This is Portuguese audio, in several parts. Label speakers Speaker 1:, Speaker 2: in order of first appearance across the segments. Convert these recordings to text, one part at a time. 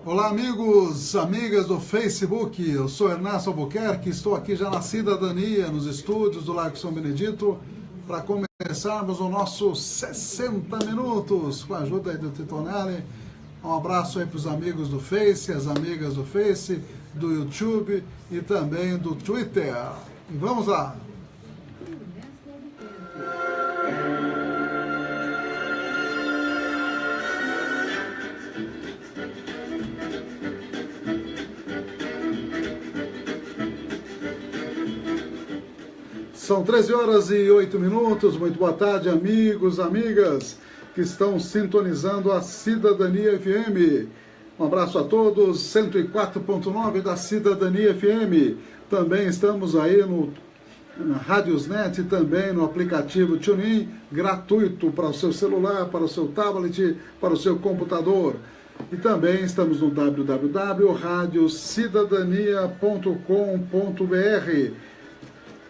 Speaker 1: Olá amigos, amigas do Facebook, eu sou Ernesto Albuquerque, estou aqui já na Cidadania, nos estúdios do Largo São Benedito, para começarmos o nosso 60 minutos, com a ajuda aí do Titonelli. Um abraço aí para os amigos do Face, as amigas do Face, do YouTube e também do Twitter. E vamos lá! São 13 horas e 8 minutos, muito boa tarde amigos, amigas que estão sintonizando a Cidadania FM. Um abraço a todos, 104.9 da Cidadania FM. Também estamos aí na Radiosnet, também no aplicativo TuneIn, gratuito para o seu celular, para o seu tablet, para o seu computador. E também estamos no www.radiocidadania.com.br.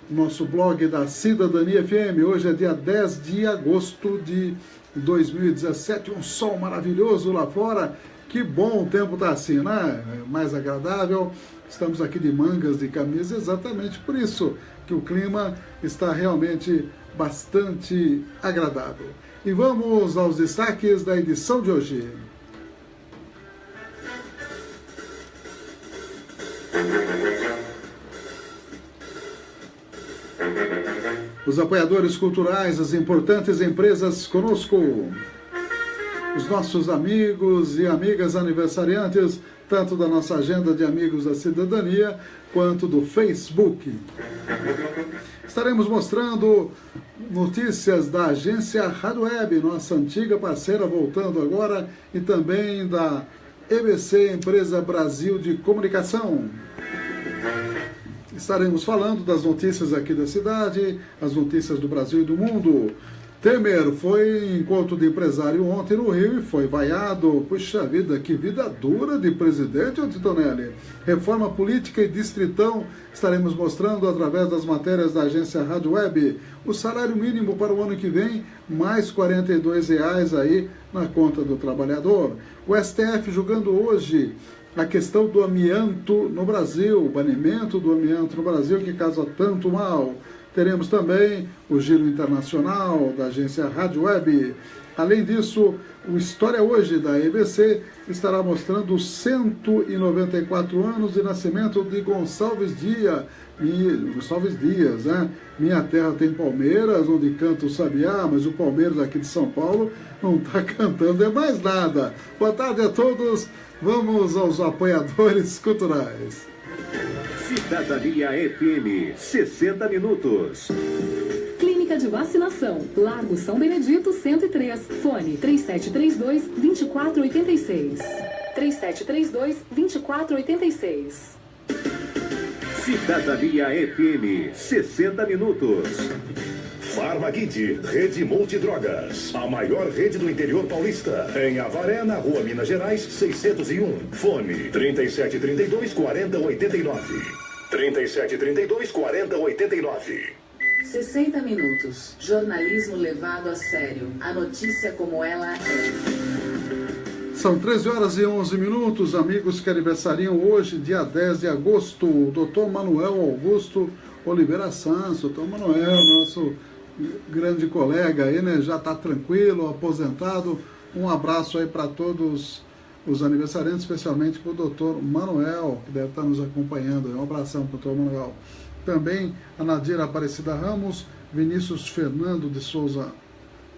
Speaker 1: Nosso blog da Cidadania FM, hoje é dia 10 de agosto de 2017, um sol maravilhoso lá fora, que bom o tempo está assim, né? Mais agradável, estamos aqui de mangas de camisa, exatamente por isso que o clima está realmente bastante agradável. E vamos aos destaques da edição de hoje. Os apoiadores culturais, as importantes empresas conosco, os nossos amigos e amigas aniversariantes, tanto da nossa agenda de amigos da cidadania, quanto do Facebook. Estaremos mostrando notícias da agência Rádio Web, nossa antiga parceira, voltando agora, e também da EBC, Empresa Brasil de Comunicação. Estaremos falando das notícias aqui da cidade, as notícias do Brasil e do mundo. Temer foi em encontro de empresário ontem no Rio e foi vaiado. Puxa vida, que vida dura de presidente, ô Titonelli. Reforma política e distritão, estaremos mostrando através das matérias da agência Rádio Web. O salário mínimo para o ano que vem, mais R$ 42 aí na conta do trabalhador. O STF julgando hoje a questão do amianto no Brasil, o banimento do amianto no Brasil que causa tanto mal. Teremos também o giro internacional da agência Rádio Web. Além disso, o História Hoje da EBC estará mostrando os 194 anos de nascimento de Gonçalves Dias, né? Minha terra tem Palmeiras, onde canta o Sabiá, mas o Palmeiras aqui de São Paulo não está cantando mais nada. Boa tarde a todos, vamos aos apoiadores culturais.
Speaker 2: Cidadania FM, 60 minutos.
Speaker 3: Clínica de Vacinação, Largo São Benedito 103, fone 3732-2486. 3732-2486.
Speaker 2: Cidadania FM, 60 minutos.
Speaker 4: Farmakit, Rede Multidrogas, a maior rede do interior paulista. Em Avaré, na Rua Minas Gerais, 601. Fone 3732-4089. 3732-4089.
Speaker 5: 60 minutos. Jornalismo levado a sério. A notícia como ela é.
Speaker 1: São 13 horas e 11 minutos, amigos que aniversariam hoje, dia 10 de agosto. O doutor Manuel Augusto Oliveira Santos, doutor Manuel, nosso grande colega aí, né? Já está tranquilo, aposentado. Um abraço aí para todos os aniversariantes, especialmente para o doutor Manuel, que deve estar nos acompanhando. Um abração para o doutor Manuel. Também a Nadira Aparecida Ramos, Vinícius Fernando de Souza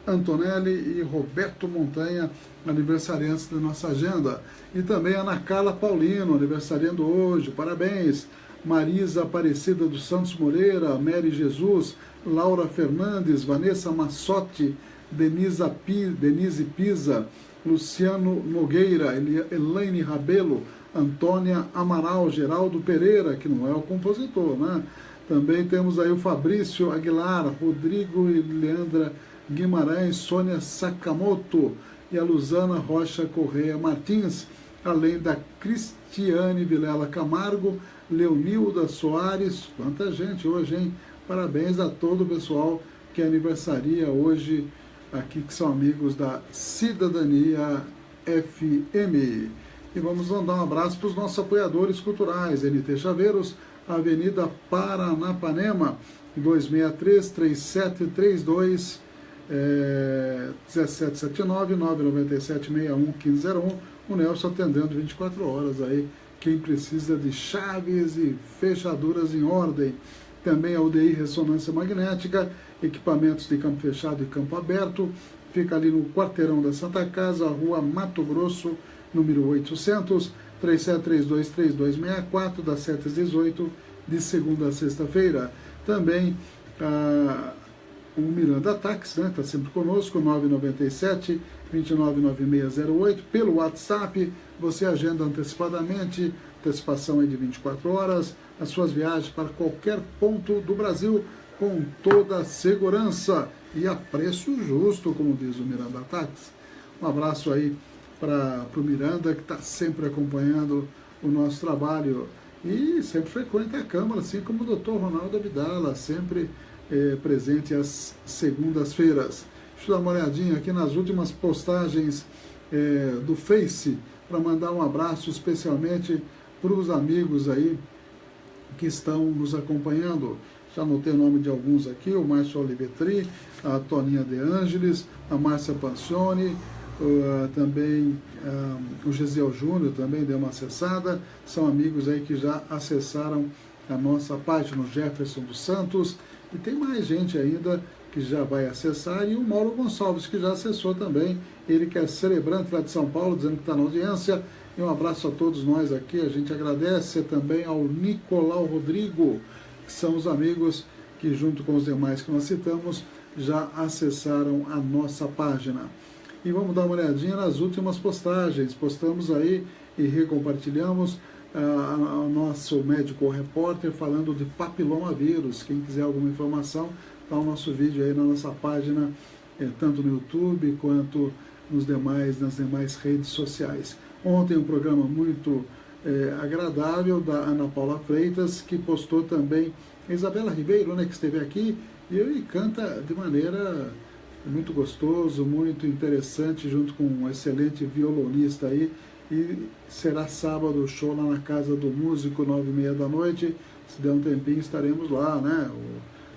Speaker 1: Antonelli e Roberto Montanha, aniversariantes da nossa agenda. E também a Ana Carla Paulino, aniversariando hoje, parabéns. Marisa Aparecida dos Santos Moreira, Mary Jesus, Laura Fernandes, Vanessa Massotti, Denise Pisa, Luciano Nogueira, Elaine Rabelo, Antônia Amaral, Geraldo Pereira, que não é o compositor, né? Também temos aí o Fabrício Aguilar, Rodrigo e Leandra Guimarães, Sônia Sakamoto e a Luzana Rocha Correia Martins, além da Cristiane Vilela Camargo, Leonilda Soares, quanta gente hoje, hein? Parabéns a todo o pessoal que aniversaria hoje aqui, que são amigos da Cidadania FM. E vamos mandar um abraço para os nossos apoiadores culturais, NT Chaveiros, Avenida Paranapanema, 263-3732, 1779-997-61-1501. O Nelson atendendo 24 horas aí, quem precisa de chaves e fechaduras em ordem. Também a UDI Ressonância Magnética, equipamentos de campo fechado e campo aberto, fica ali no quarteirão da Santa Casa, Rua Mato Grosso, número 800, 3732-3264, das 7 às 18, de segunda a sexta-feira. Também o Miranda Táxi, né, está sempre conosco, 997-299608, pelo WhatsApp, você agenda antecipadamente, antecipação é de 24 horas, as suas viagens para qualquer ponto do Brasil, com toda a segurança e a preço justo, como diz o Miranda Táxi. Um abraço aí para o Miranda, que está sempre acompanhando o nosso trabalho e sempre frequenta a Câmara, assim como o Dr. Ronaldo Abdala, sempre presente às segundas-feiras. Deixa eu dar uma olhadinha aqui nas últimas postagens do Face, para mandar um abraço especialmente para os amigos aí que estão nos acompanhando. Já anotei o nome de alguns aqui, o Márcio Olivetri, a Toninha De Ângeles, a Márcia Pancioni, também o Gesiel Júnior também deu uma acessada. São amigos aí que já acessaram a nossa página, o Jefferson dos Santos, e tem mais gente ainda que já vai acessar, e o Mauro Gonçalves, que já acessou também, ele que é celebrante lá de São Paulo, dizendo que está na audiência. E um abraço a todos nós aqui, a gente agradece também ao Nicolau Rodrigo, que são os amigos que, junto com os demais que nós citamos, já acessaram a nossa página. E vamos dar uma olhadinha nas últimas postagens. Postamos aí e recompartilhamos o nosso médico repórter falando de papilomavírus. Quem quiser alguma informação, está o nosso vídeo aí na nossa página, tanto no YouTube quanto nas demais redes sociais. Ontem um programa muito agradável da Ana Paula Freitas, que postou também a Isabela Ribeiro, né, que esteve aqui e canta de maneira muito gostoso, muito interessante, junto com um excelente violonista aí. E será sábado o show lá na Casa do Músico, 9h30 da noite. Se der um tempinho estaremos lá, né?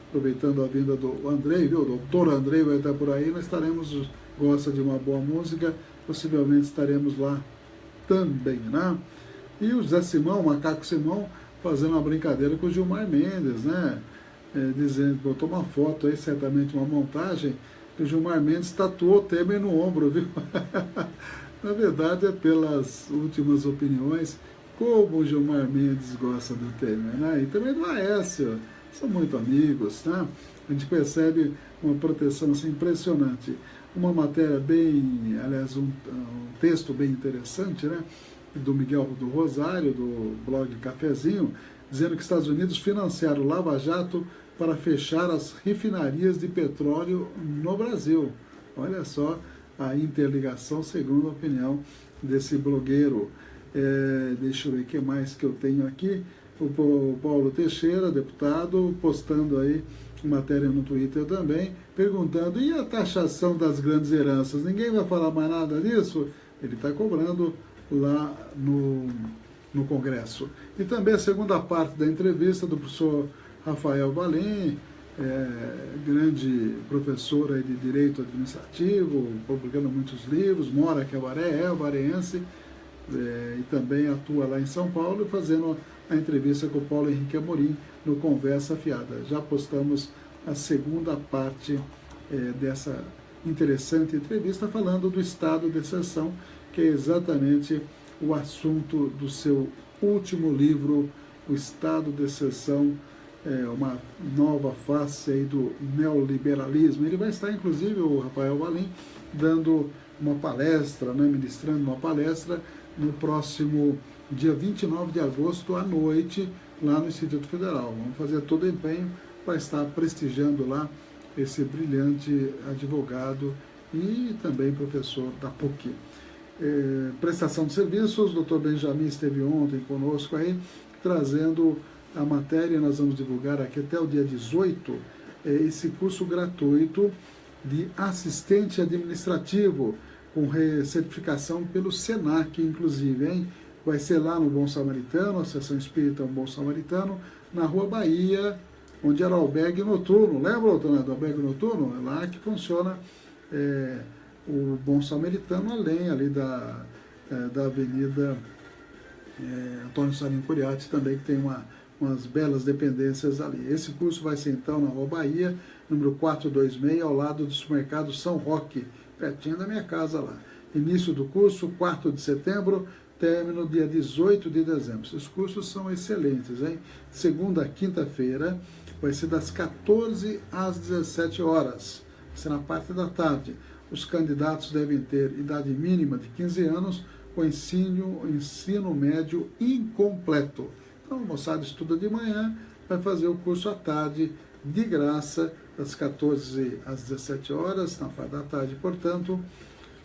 Speaker 1: Aproveitando a vinda do Andrei, viu? O doutor Andrei vai estar por aí, nós estaremos, gosta de uma boa música, possivelmente estaremos lá também, né? E o Zé Simão, o Macaco Simão, fazendo uma brincadeira com o Gilmar Mendes, né? Dizendo, botou uma foto aí, certamente uma montagem, que o Gilmar Mendes tatuou o Temer no ombro, viu? Na verdade, é pelas últimas opiniões, como o Gilmar Mendes gosta do Temer, né? E também do Aécio, são muito amigos, tá? A gente percebe uma proteção assim, impressionante. Uma matéria bem, aliás, um texto bem interessante, né? Do Miguel do Rosário, do blog Cafezinho, dizendo que os Estados Unidos financiaram o Lava Jato para fechar as refinarias de petróleo no Brasil. Olha só a interligação, segundo a opinião desse blogueiro. Deixa eu ver o que mais que eu tenho aqui. O Paulo Teixeira, deputado, postando aí matéria no Twitter também, perguntando, e a taxação das grandes heranças? Ninguém vai falar mais nada disso? Ele está cobrando lá no Congresso. E também a segunda parte da entrevista do professor Rafael Valim, grande professor aí de Direito Administrativo, publicando muitos livros, mora aqui em Avaré, é vareense, e também atua lá em São Paulo, fazendo a entrevista com o Paulo Henrique Amorim no Conversa Fiada. Já postamos a segunda parte dessa interessante entrevista, falando do estado de exceção, que é exatamente o assunto do seu último livro, O Estado de Exceção, uma nova face aí do neoliberalismo. Ele vai estar, inclusive, o Rafael Valim, dando uma palestra, né, ministrando uma palestra no próximo dia 29 de agosto à noite, lá no Instituto Federal. Vamos fazer todo o empenho para estar prestigiando lá esse brilhante advogado e também professor da PUC. Prestação de serviços, o Dr. Benjamin esteve ontem conosco aí, trazendo a matéria. Nós vamos divulgar aqui até o dia 18 esse curso gratuito de assistente administrativo, com recertificação pelo SENAC, inclusive, hein? Vai ser lá no Bom Samaritano, a Associação Espírita Bom Samaritano, na Rua Bahia, onde era o albergue noturno. Lembra do albergue noturno? É lá que funciona o Bom Samaritano, além ali da Avenida Antônio Salim Curiati também, que tem umas belas dependências ali. Esse curso vai ser então na Rua Bahia, número 426, ao lado do supermercado São Roque, pertinho da minha casa lá. Início do curso, 4 de setembro, término dia 18 de dezembro. Esses cursos são excelentes, hein? Segunda a quinta-feira, vai ser das 14 às 17 horas. Vai ser na parte da tarde. Os candidatos devem ter idade mínima de 15 anos, com ensino médio incompleto. Então, a moçada estuda de manhã, vai fazer o curso à tarde, de graça, das 14 às 17 horas, na parte da tarde, portanto,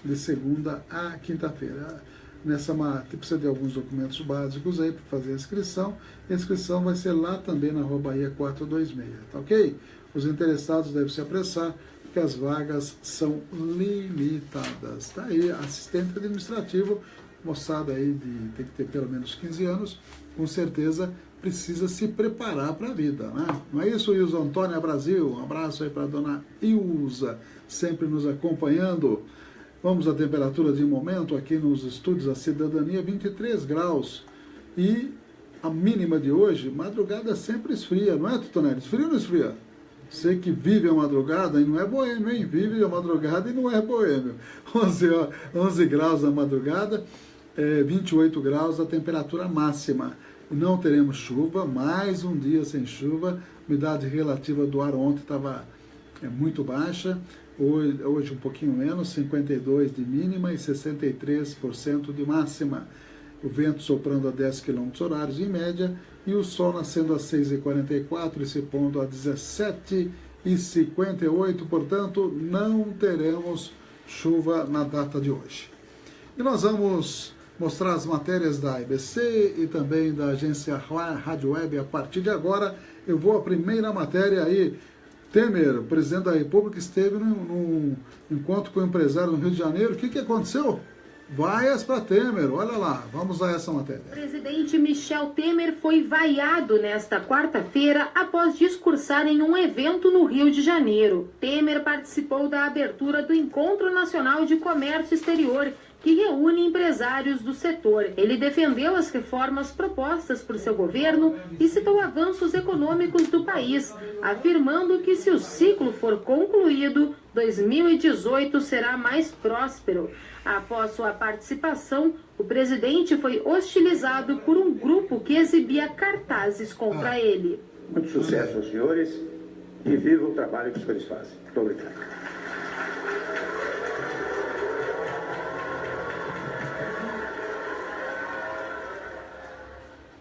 Speaker 1: de segunda a quinta-feira. Nessa precisa de alguns documentos básicos aí para fazer a inscrição. A inscrição vai ser lá também na Rua Bahia 426, tá ok? Os interessados devem se apressar, porque as vagas são limitadas. Tá aí, assistente administrativo, moçada aí tem que ter pelo menos 15 anos, com certeza precisa se preparar para a vida, né? Não é isso, Ilza Antônia Brasil? Um abraço aí para a dona Ilza, sempre nos acompanhando. Vamos à temperatura de momento aqui nos estúdios da Cidadania, 23 graus. E a mínima de hoje, madrugada sempre esfria, não é, Tutonelli? Esfria ou não esfria? Você que vive a madrugada e não é boêmio, hein? Vive a madrugada e não é boêmio. 11 graus na madrugada, 28 graus a temperatura máxima. E não teremos chuva, mais um dia sem chuva. A umidade relativa do ar ontem estava muito baixa. Hoje um pouquinho menos, 52% de mínima e 63% de máxima. O vento soprando a 10 km horários em média e o sol nascendo às 6h44 e se pondo a 17h58. Portanto, não teremos chuva na data de hoje. E nós vamos mostrar as matérias da IBC e também da agência Rádio Web a partir de agora. Eu vou à primeira matéria aí. Temer, o presidente da República, esteve num encontro com o empresário no Rio de Janeiro. O que aconteceu? Vaias para Temer, olha lá, vamos a essa matéria.
Speaker 6: O presidente Michel Temer foi vaiado nesta quarta-feira após discursar em um evento no Rio de Janeiro. Temer participou da abertura do Encontro Nacional de Comércio Exterior, que reúne empresários do setor. Ele defendeu as reformas propostas por seu governo e citou avanços econômicos do país, afirmando que se o ciclo for concluído, 2018 será mais próspero. Após sua participação, o presidente foi hostilizado por um grupo que exibia cartazes contra ele.
Speaker 7: Muito sucesso aos senhores e viva o trabalho que os senhores fazem. Muito obrigado.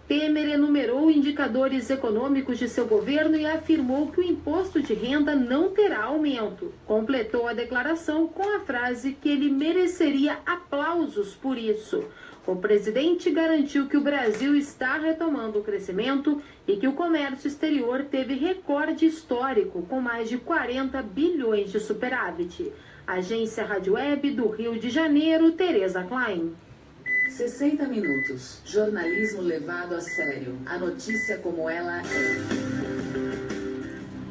Speaker 6: Temer enumerou indicadores econômicos de seu governo e afirmou que o imposto de renda não terá aumento. Completou a declaração com a frase que ele mereceria aplausos por isso. O presidente garantiu que o Brasil está retomando o crescimento e que o comércio exterior teve recorde histórico, com mais de 40 bilhões de superávit. Agência Rádio Web do Rio de Janeiro, Tereza Klein.
Speaker 5: 60 minutos. Jornalismo levado a sério. A notícia como ela é.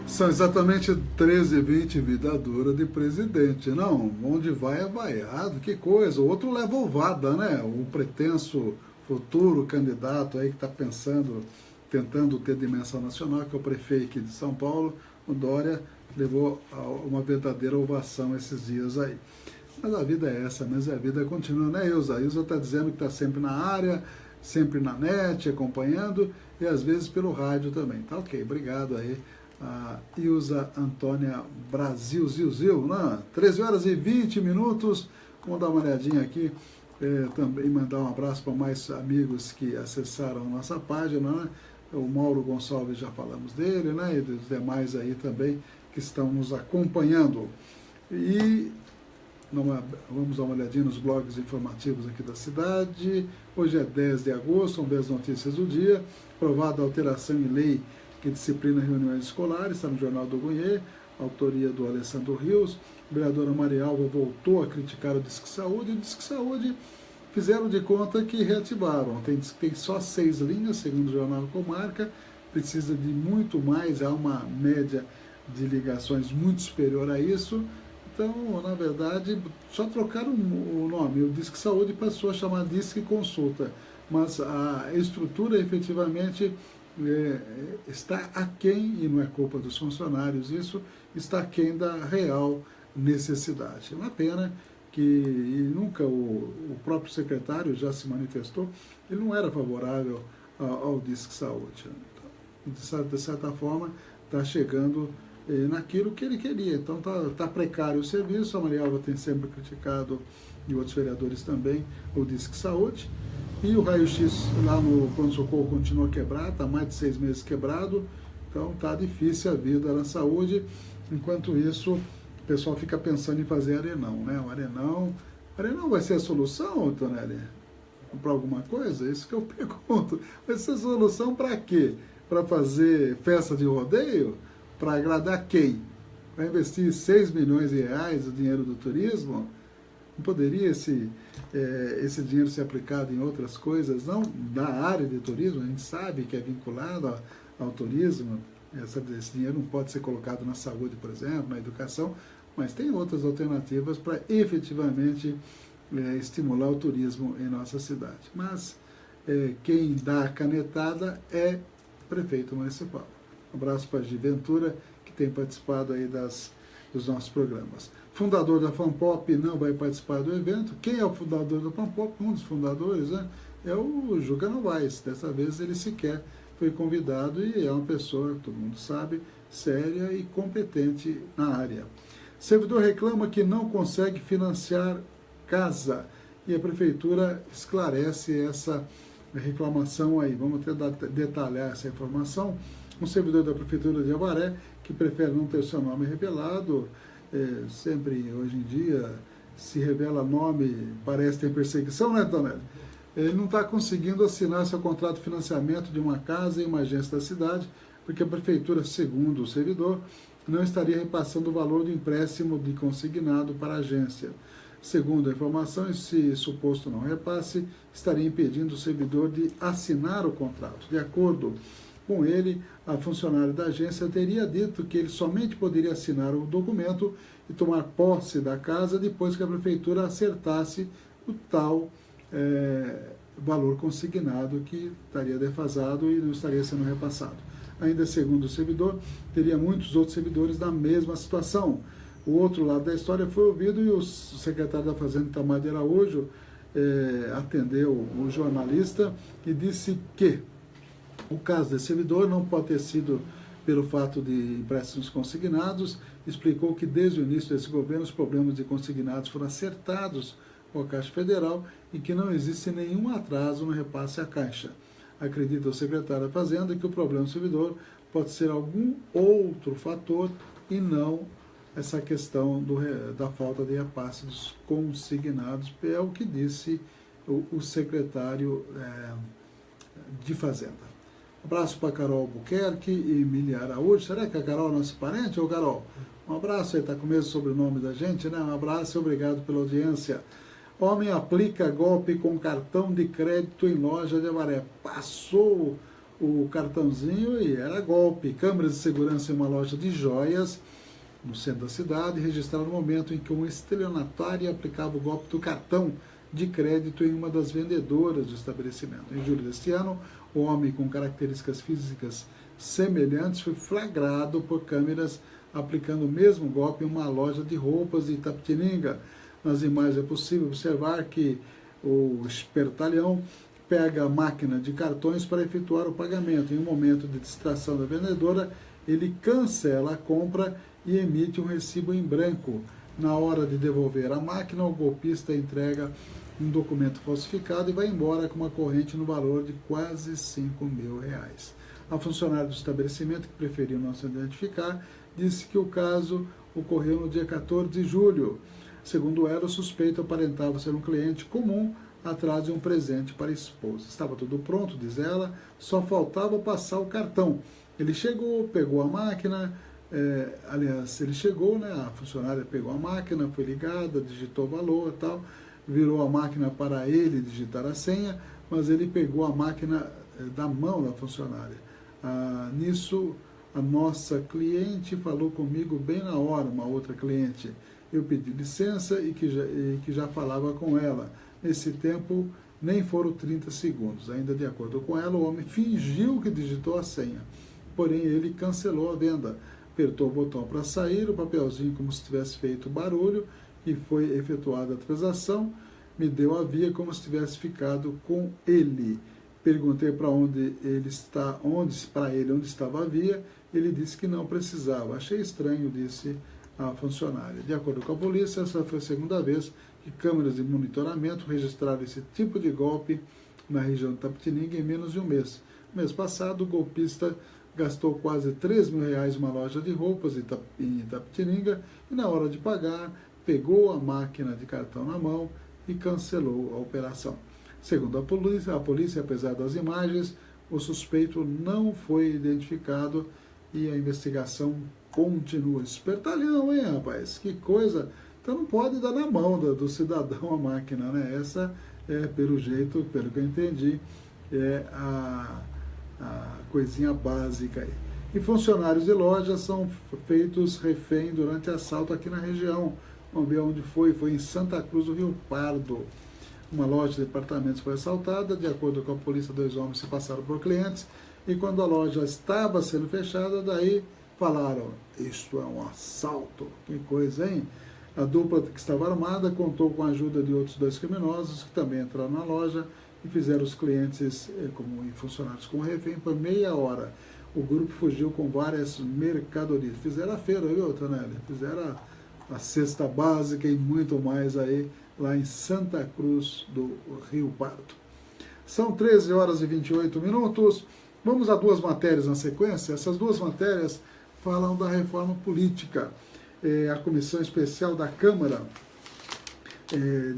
Speaker 1: São exatamente 13h20, vida dura de presidente, não? Onde vai é vaiado, que coisa. O outro leva ovada, né? O pretenso futuro candidato aí que está tentando ter dimensão nacional, que é o prefeito aqui de São Paulo, o Dória, levou uma verdadeira ovação esses dias aí. Mas a vida é essa mesmo, a vida continua, né, Ilza? A Ilza está dizendo que está sempre na área, sempre na net, acompanhando, e às vezes pelo rádio também. Tá ok, obrigado aí, a Ilza Antônia Brasil, Zil, né? 13h20. Vamos dar uma olhadinha aqui, também mandar um abraço para mais amigos que acessaram a nossa página, né? O Mauro Gonçalves, já falamos dele, né? E dos demais aí também que estão nos acompanhando. E vamos dar uma olhadinha nos blogs informativos aqui da cidade. Hoje é 10 de agosto, vamos ver as notícias do dia. Aprovada a alteração em lei que disciplina reuniões escolares, está no Jornal do Goiê. autoria do Alessandro Rios. A vereadora Maria Alva voltou a criticar o Disque Saúde, e o Disque Saúde fizeram de conta que reativaram. Tem só 6 linhas, segundo o jornal Comarca, precisa de muito mais, há uma média de ligações muito superior a isso. Então, na verdade, só trocaram o nome. O Disque Saúde passou a chamar Disque Consulta, mas a estrutura efetivamente está aquém, e não é culpa dos funcionários isso, está aquém da real necessidade. É uma pena que nunca o próprio secretário já se manifestou, ele não era favorável ao Disque Saúde. Então, de certa forma, está chegando naquilo que ele queria. Então está precário o serviço. A Maria Alva tem sempre criticado, e outros vereadores também, o Disque Saúde. E o raio-x lá no pronto-socorro continua quebrado, está mais de 6 meses quebrado, então está difícil a vida na saúde. Enquanto isso, o pessoal fica pensando em fazer arenão, né? O arenão vai ser a solução, Tonelli? Para alguma coisa? Isso que eu pergunto. Vai ser a solução para quê? Para fazer festa de rodeio? Para agradar quem? Para investir 6 milhões de reais o dinheiro do turismo? Não poderia esse dinheiro ser aplicado em outras coisas, não da área de turismo? A gente sabe que é vinculado ao turismo. Esse dinheiro não pode ser colocado na saúde, por exemplo, na educação, mas tem outras alternativas para efetivamente estimular o turismo em nossa cidade. Mas quem dá a canetada é o prefeito municipal. Um abraço para a Gi Ventura, que tem participado aí dos nossos programas. Fundador da FANPOP não vai participar do evento. Quem é o fundador da FANPOP? Um dos fundadores, né? É o Juca Novaes. Dessa vez ele sequer foi convidado e é uma pessoa, todo mundo sabe, séria e competente na área. Servidor reclama que não consegue financiar casa e a prefeitura esclarece essa reclamação aí. Vamos tentar detalhar essa informação. Um servidor da prefeitura de Avaré, que prefere não ter seu nome revelado, sempre hoje em dia se revela nome, parece ter perseguição, né, Tonelli? Ele não está conseguindo assinar seu contrato de financiamento de uma casa em uma agência da cidade, porque a prefeitura, segundo o servidor, não estaria repassando o valor do empréstimo de consignado para a agência. Segundo a informação, esse suposto não repasse estaria impedindo o servidor de assinar o contrato. De acordo com ele, a funcionária da agência teria dito que ele somente poderia assinar o documento e tomar posse da casa depois que a prefeitura acertasse o tal valor consignado que estaria defasado e não estaria sendo repassado. Ainda segundo o servidor, teria muitos outros servidores na mesma situação. O outro lado da história foi ouvido e o secretário da Fazenda, Itamar de Araújo, atendeu o jornalista e disse que o caso desse servidor não pode ter sido pelo fato de empréstimos consignados. Explicou que desde o início desse governo os problemas de consignados foram acertados com a Caixa Federal e que não existe nenhum atraso no repasse à Caixa. Acredita o secretário da Fazenda que o problema do servidor pode ser algum outro fator e não essa questão da falta de repasse dos consignados, é o que disse o secretário de Fazenda. Um abraço para Carol Albuquerque e Emília Araújo. Será que a Carol é nossa parente, ou Carol? Um abraço, aí está com o mesmo sobrenome da gente, né? Um abraço e obrigado pela audiência. Homem aplica golpe com cartão de crédito em loja de Avaré. Passou o cartãozinho e era golpe. Câmeras de segurança em uma loja de joias no centro da cidade registraram o momento em que um estelionatário aplicava o golpe do cartão de crédito em uma das vendedoras do estabelecimento. Em julho deste ano, o homem com características físicas semelhantes foi flagrado por câmeras aplicando o mesmo golpe em uma loja de roupas de Itapetininga. Nas imagens é possível observar que o espertalhão pega a máquina de cartões para efetuar o pagamento. Em um momento de distração da vendedora, ele cancela a compra e emite um recibo em branco. Na hora de devolver a máquina, o golpista entrega um documento falsificado e vai embora com uma corrente no valor de quase R$5 mil. A funcionária do estabelecimento, que preferiu não se identificar, disse que o caso ocorreu no dia 14 de julho. Segundo ela, o suspeito aparentava ser um cliente comum atrás de um presente para a esposa. Estava tudo pronto, diz ela, só faltava passar o cartão. Ele chegou, pegou a máquina, Aliás, ele chegou, né, a funcionária pegou a máquina, foi ligada, digitou o valor e tal, virou a máquina para ele digitar a senha, mas ele pegou a máquina da mão da funcionária. Nisso, a nossa cliente falou comigo bem na hora, uma outra cliente. Eu pedi licença e que já falava com ela. Nesse tempo, nem foram 30 segundos. Ainda de acordo com ela, o homem fingiu que digitou a senha. Porém, ele cancelou a venda. Apertou o botão para sair, o papelzinho como se tivesse feito barulho, e foi efetuada a transação. Me deu a via como se tivesse ficado com ele. Perguntei para onde estava a via. Ele disse que não precisava. Achei estranho, disse a funcionária. De acordo com a polícia, essa foi a segunda vez que câmeras de monitoramento registraram esse tipo de golpe na região de Itapetininga em menos de um mês. No mês passado, o golpista gastou quase R$3.000 em uma loja de roupas em Itapetininga e, na hora de pagar, pegou a máquina de cartão na mão e cancelou a operação. Segundo a polícia, apesar das imagens, o suspeito não foi identificado e a investigação continua. Espertalhão, hein, rapaz? Que coisa! Então não pode dar na mão do cidadão a máquina, né? Essa é, pelo jeito, pelo que eu entendi, é a coisinha básica aí. E funcionários de loja são feitos refém durante assalto aqui na região. Vamos ver onde foi. Foi em Santa Cruz do Rio Pardo. Uma loja de departamentos foi assaltada. De acordo com a polícia, 2 homens se passaram por clientes. E quando a loja estava sendo fechada, daí falaram, isto é um assalto. Que coisa, hein? A dupla que estava armada contou com a ajuda de outros 2 criminosos que também entraram na loja e fizeram os clientes e funcionários como refém por meia hora. O grupo fugiu com várias mercadorias. Fizeram a feira, viu, Tonelli? Fizeram a cesta básica e muito mais aí lá em Santa Cruz do Rio Pardo. São 13 horas e 28 minutos. Vamos a 2 matérias na sequência. Essas 2 matérias falam da reforma política. A Comissão Especial da Câmara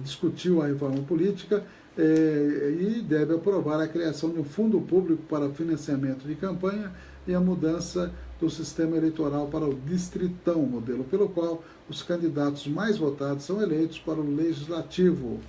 Speaker 1: discutiu a reforma política e deve aprovar a criação de um fundo público para financiamento de campanha e a mudança do sistema eleitoral para o distritão, modelo pelo qual os candidatos mais votados são eleitos para o Legislativo.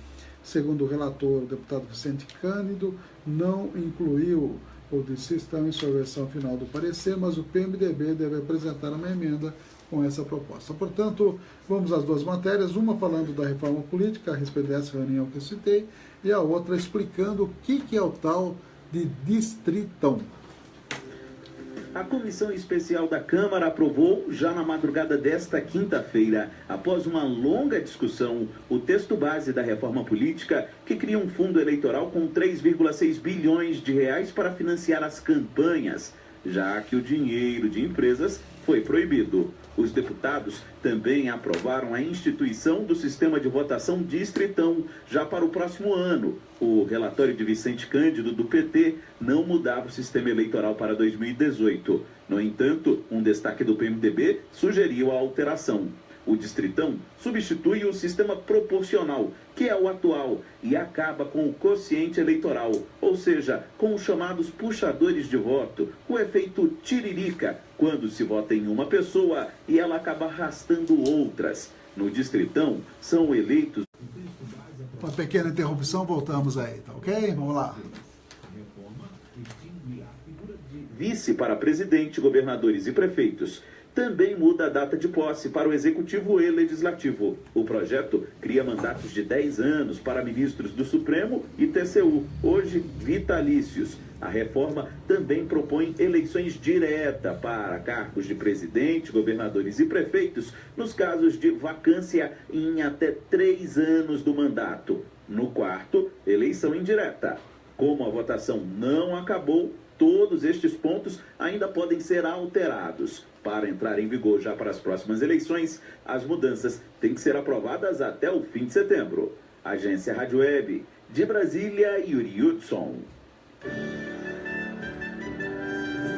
Speaker 1: Segundo o relator, o deputado Vicente Cândido, não incluiu o distritão em sua versão final do parecer, mas o PMDB deve apresentar uma emenda com essa proposta. Portanto, vamos às 2 matérias, uma falando da reforma política, a respeito dessa reunião que eu citei, e a outra explicando o que é o tal de distritão.
Speaker 8: A Comissão Especial da Câmara aprovou, já na madrugada desta quinta-feira, após uma longa discussão, o texto base da reforma política, que cria um fundo eleitoral com 3,6 bilhões de reais para financiar as campanhas, já que o dinheiro de empresas foi proibido. Os deputados também aprovaram a instituição do sistema de votação distritão já para o próximo ano. O relatório de Vicente Cândido, do PT, não mudava o sistema eleitoral para 2018. No entanto, um destaque do PMDB sugeriu a alteração. O distritão substitui o sistema proporcional, que é o atual, e acaba com o quociente eleitoral, ou seja, com os chamados puxadores de voto, o efeito tiririca, quando se vota em uma pessoa e ela acaba arrastando outras. No distritão, são eleitos...
Speaker 1: Uma pequena interrupção, voltamos aí, tá ok? Vamos lá.
Speaker 8: Vice para presidente, governadores e prefeitos. Também muda a data de posse para o Executivo e Legislativo. O projeto cria mandatos de 10 anos para ministros do Supremo e TCU, hoje vitalícios. A reforma também propõe eleições diretas para cargos de presidente, governadores e prefeitos, nos casos de vacância em até 3 anos do mandato. No quarto, eleição indireta. Como a votação não acabou, todos estes pontos ainda podem ser alterados. Para entrar em vigor já para as próximas eleições, as mudanças têm que ser aprovadas até o fim de setembro. Agência Rádio Web, de Brasília, Yuri Hudson.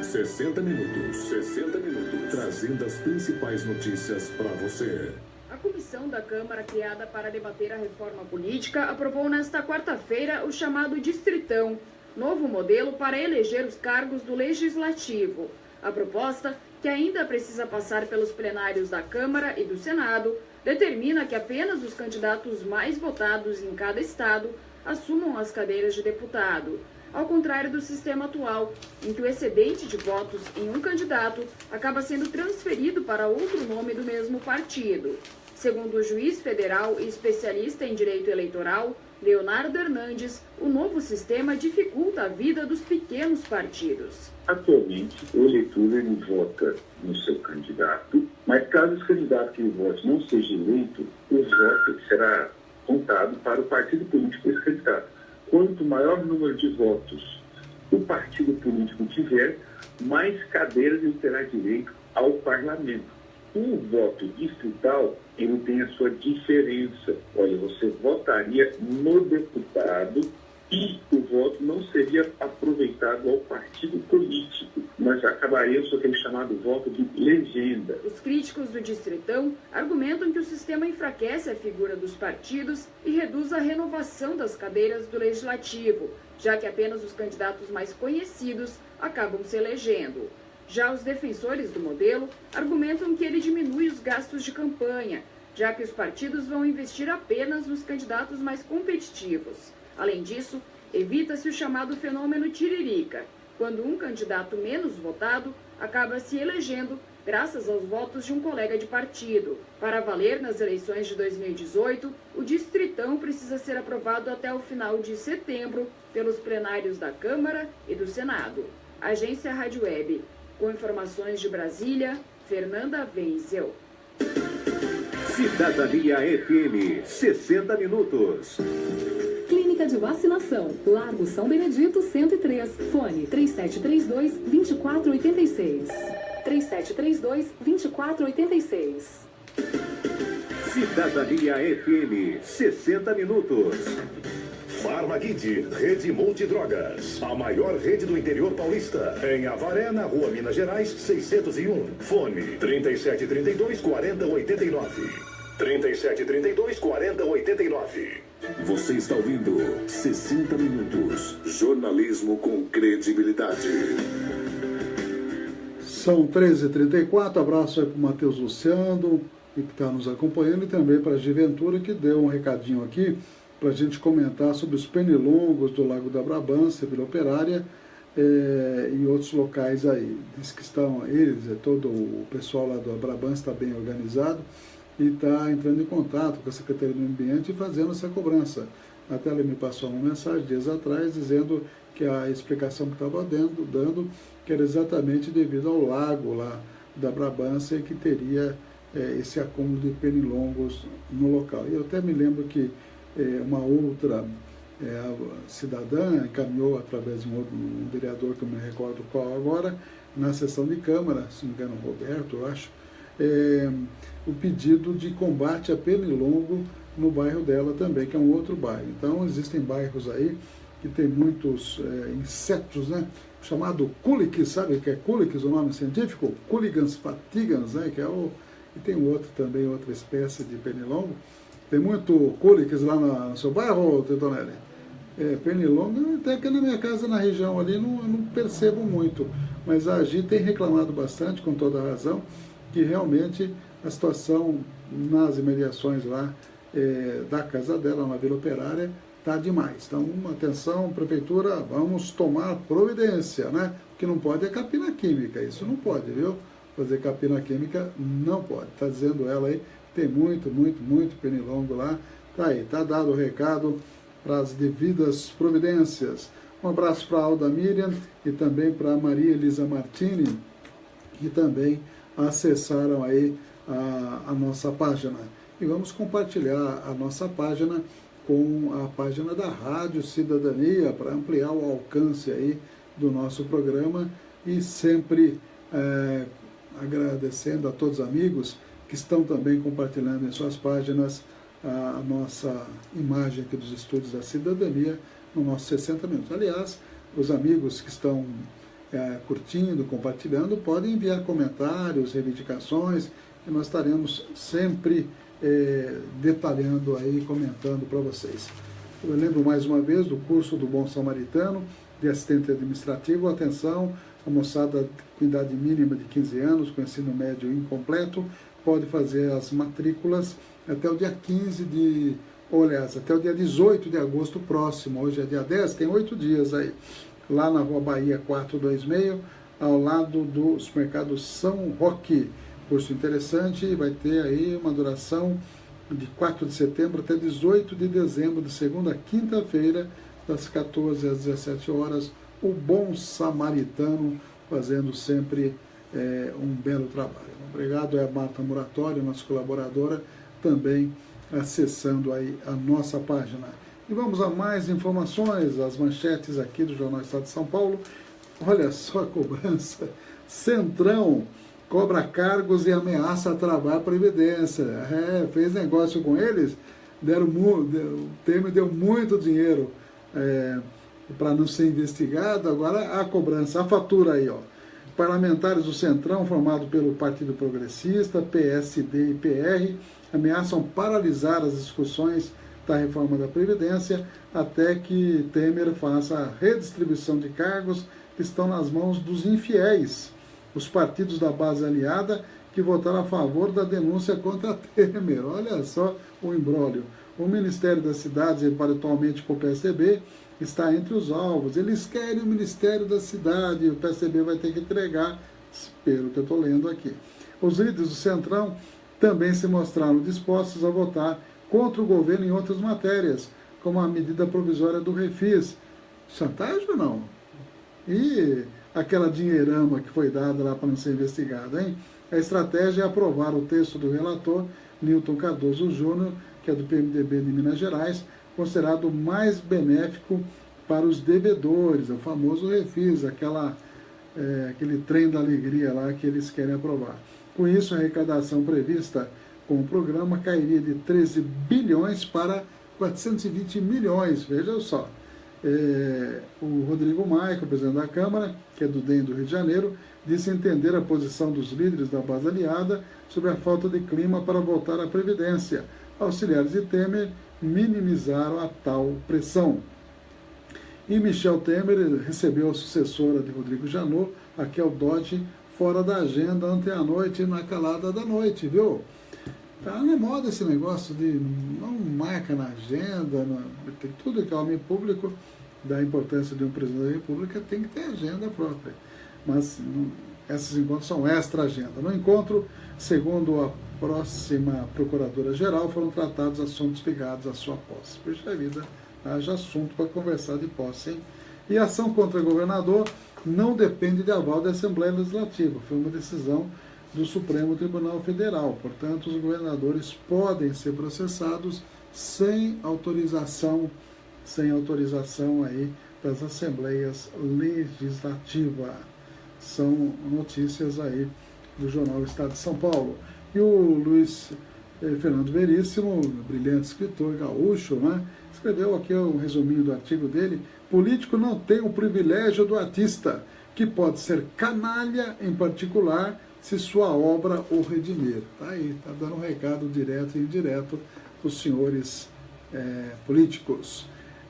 Speaker 4: 60 minutos, trazendo as principais notícias para você.
Speaker 9: A comissão da Câmara, criada para debater a reforma política, aprovou nesta quarta-feira o chamado Distritão, novo modelo para eleger os cargos do Legislativo. A proposta, que que ainda precisa passar pelos plenários da Câmara e do Senado, determina que apenas os candidatos mais votados em cada estado assumam as cadeiras de deputado, ao contrário do sistema atual, em que o excedente de votos em um candidato acaba sendo transferido para outro nome do mesmo partido. Segundo o juiz federal e especialista em direito eleitoral, Leonardo Hernandes, o novo sistema dificulta a vida dos pequenos partidos.
Speaker 10: Atualmente, o eleitor ele vota no seu candidato, mas caso esse candidato que ele vote não seja eleito, o voto será contado para o partido político desse candidato. Quanto maior o número de votos o partido político tiver, mais cadeiras ele terá direito ao parlamento. O voto distrital, ele tem a sua diferença. Olha, você votaria no deputado e o voto não seria aproveitado ao partido político. Nós acabaríamos com aquele chamado voto de legenda.
Speaker 9: Os críticos do Distritão argumentam que o sistema enfraquece a figura dos partidos e reduz a renovação das cadeiras do Legislativo, já que apenas os candidatos mais conhecidos acabam se elegendo. Já os defensores do modelo argumentam que ele diminui os gastos de campanha, já que os partidos vão investir apenas nos candidatos mais competitivos. Além disso, evita-se o chamado fenômeno tiririca, quando um candidato menos votado acaba se elegendo graças aos votos de um colega de partido. Para valer nas eleições de 2018, o Distritão precisa ser aprovado até o final de setembro pelos plenários da Câmara e do Senado. Agência Rádio Web. Com informações de Brasília, Fernanda Wenzel.
Speaker 2: Cidadania FM, 60 minutos.
Speaker 3: Clínica de Vacinação, Largo São Benedito 103, fone 3732-2486. 3732-2486.
Speaker 2: Cidadania FM, 60 minutos.
Speaker 4: Farmakit, Rede Multidrogas, a maior rede do interior paulista, em Avaré, na Rua Minas Gerais, 601. Fone 3732-4089. 3732-4089.
Speaker 11: Você está ouvindo 60 Minutos. Jornalismo com credibilidade.
Speaker 1: São 13h34. Abraço aí para o Matheus Luciano, que está nos acompanhando, e também para a Giventura, que deu um recadinho aqui para a gente comentar sobre os pernilongos do Lago da Brabância, Vila Operária e outros locais aí. Diz que estão, todo o pessoal lá da Brabância está bem organizado e está entrando em contato com a Secretaria do Meio Ambiente e fazendo essa cobrança. Até ela me passou uma mensagem dias atrás dizendo que a explicação que estava dando que era exatamente devido ao lago lá da Brabância que teria esse acúmulo de pernilongos no local. E eu até me lembro que uma outra cidadã encaminhou através de um vereador, que eu me recordo qual agora, na sessão de Câmara, se não me engano, Roberto, eu acho, o pedido de combate a pernilongo no bairro dela também, que é um outro bairro. Então, existem bairros aí que tem muitos insetos, né? Chamado Culex, sabe o que é Culex, o nome científico? Culigans fatigans, né? Que é e tem outro também, outra espécie de pernilongo. Tem muito Culex lá no seu bairro, Tetonelli? Pernilongo, até aqui na minha casa, na região ali, não percebo muito. Mas a Agi tem reclamado bastante, com toda a razão, que realmente a situação nas imediações lá da casa dela, na Vila Operária, está demais. Então, atenção, prefeitura, vamos tomar providência, né? O que não pode é capina química, isso não pode, viu? Fazer capina química não pode. Está dizendo ela aí, tem muito pernilongo lá. Tá aí, tá dado o recado para as devidas providências. Um abraço para a Alda Miriam e também para a Maria Elisa Martini, que também acessaram aí a nossa página. E vamos compartilhar a nossa página com a página da Rádio Cidadania para ampliar o alcance aí do nosso programa e sempre agradecendo a todos os amigos que estão também compartilhando em suas páginas a nossa imagem aqui dos Estúdios da Cidadania no nosso 60 Minutos. Aliás, os amigos que estão curtindo, compartilhando, podem enviar comentários, reivindicações, e nós estaremos sempre detalhando aí, comentando para vocês. Eu lembro mais uma vez do curso do Bom Samaritano, de assistente administrativo. Atenção, a moçada com idade mínima de 15 anos, com ensino médio incompleto, pode fazer as matrículas até o dia 15 de... Aliás, até o dia 18 de agosto próximo. Hoje é dia 10, tem 8 dias aí. Lá na Rua Bahia 426, ao lado do supermercado São Roque. Curso interessante, vai ter aí uma duração de 4 de setembro até 18 de dezembro, de segunda a quinta-feira, das 14 às 17 horas. O Bom Samaritano fazendo sempre um belo trabalho. Obrigado a Marta Muratório, nossa colaboradora, também acessando aí a nossa página. E vamos a mais informações, as manchetes aqui do Jornal Estado de São Paulo. Olha só a cobrança. Centrão cobra cargos e ameaça travar a Previdência. Fez negócio com eles, o Temer deu muito dinheiro para não ser investigado. Agora a cobrança, a fatura aí, ó. Parlamentares do Centrão, formado pelo Partido Progressista, PSD e PR, ameaçam paralisar as discussões da reforma da Previdência até que Temer faça a redistribuição de cargos que estão nas mãos dos infiéis, os partidos da base aliada que votaram a favor da denúncia contra Temer. Olha só o imbróglio. O Ministério das Cidades, atualmente com o PSDB, está entre os alvos. Eles querem o Ministério da Cidade e o PSDB vai ter que entregar, pelo que eu estou lendo aqui. Os líderes do Centrão também se mostraram dispostos a votar contra o governo em outras matérias, como a medida provisória do Refis. Chantagem ou não? E aquela dinheirama que foi dada lá para não ser investigada, hein? A estratégia é aprovar o texto do relator Newton Cardoso Júnior, que é do PMDB de Minas Gerais, considerado mais benéfico para os devedores, o famoso Refis, aquele trem da alegria lá que eles querem aprovar. Com isso, a arrecadação prevista com o programa cairia de 13 bilhões para 420 milhões, veja só. O Rodrigo Maia, presidente da Câmara, que é do DEM do Rio de Janeiro, disse entender a posição dos líderes da base aliada sobre a falta de clima para voltar à Previdência. Auxiliares de Temer minimizaram a tal pressão. E Michel Temer recebeu a sucessora de Rodrigo Janot, Raquel Dodge, fora da agenda ontem à noite, na calada da noite, viu? Tá na moda esse negócio de não marca na agenda, tem tudo que é homem público, da importância de um presidente da República, tem que ter agenda própria. Mas esses encontros são extra-agenda. No encontro, segundo a próxima Procuradora-Geral, foram tratados assuntos ligados à sua posse. Puxa vida, haja assunto para conversar de posse, hein? E a ação contra o governador não depende de aval da Assembleia Legislativa. Foi uma decisão do Supremo Tribunal Federal. Portanto, os governadores podem ser processados sem autorização aí das Assembleias Legislativas. São notícias aí do Jornal Estado de São Paulo. E o Luiz Fernando Veríssimo, brilhante escritor gaúcho, né, escreveu aqui um resuminho do artigo dele: político não tem o privilégio do artista, que pode ser canalha em particular se sua obra o redimir. Tá aí, tá dando um recado direto e indireto para os senhores políticos.